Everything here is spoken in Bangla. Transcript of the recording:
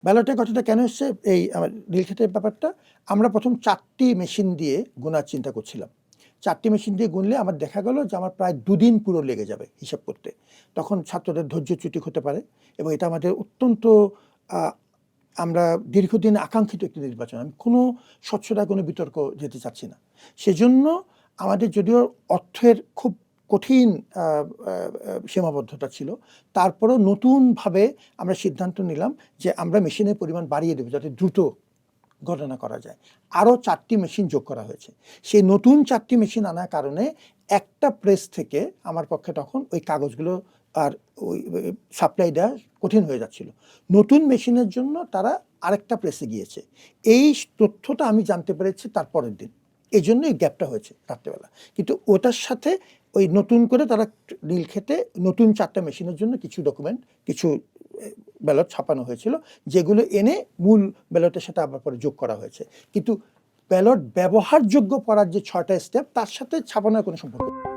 ব্যালটের কথাটা কেন এসছে এই আমার নীলক্ষেতের ব্যাপারটা, আমরা প্রথম 4টি মেশিন দিয়ে গোনার চিন্তা করছিলাম। 4টি মেশিন দিয়ে গুনলে আমার দেখা গেল যে আমার প্রায় 2 দিন পুরো লেগে যাবে হিসাব করতে। তখন ছাত্রদের ধৈর্যচ্যুতি হতে পারে এবং এটা আমাদের অত্যন্ত আ আমরা দীর্ঘদিন আকাঙ্ক্ষিত একটি নির্বাচন। আমি কোনো স্বচ্ছতায় কোনো বিতর্ক যেতে চাচ্ছি না। সেজন্য আমাদের যদিও অর্থের খুব কঠিন আ আ আ সীমাবদ্ধতা ছিল, তারপরেও নতুনভাবে আমরা সিদ্ধান্ত নিলাম যে আমরা মেশিনের পরিমাণ বাড়িয়ে দেব যাতে দ্রুত গণনা করা যায়। আরও 4টি মেশিন যোগ করা হয়েছে। সেই নতুন 4টি মেশিন আনার কারণে একটা প্রেস থেকে আমার পক্ষে তখন ওই কাগজগুলো আর ওই সাপ্লাই দেওয়া কঠিন হয়ে যাচ্ছিল। নতুন মেশিনের জন্য তারা আরেকটা প্রেসে গিয়েছে। এই তথ্যটা আমি জানতে পেরেছি তার পরের দিন। এজন্য এই গ্যাপটা হয়েছে রাত্রেবেলা। কিন্তু ওটার সাথে ওই নতুন করে তারা নীলক্ষেতে নতুন 4টা মেশিনের জন্য কিছু ডকুমেন্ট, কিছু ব্যালট ছাপানো হয়েছিল, যেগুলো এনে মূল ব্যালটের সাথে আবার পরে যোগ করা হয়েছে। কিন্তু ব্যালট ব্যবহারযোগ্য করার যে 6টা স্টেপ, তার সাথে ছাপানোর কোনো সম্পর্ক নেই।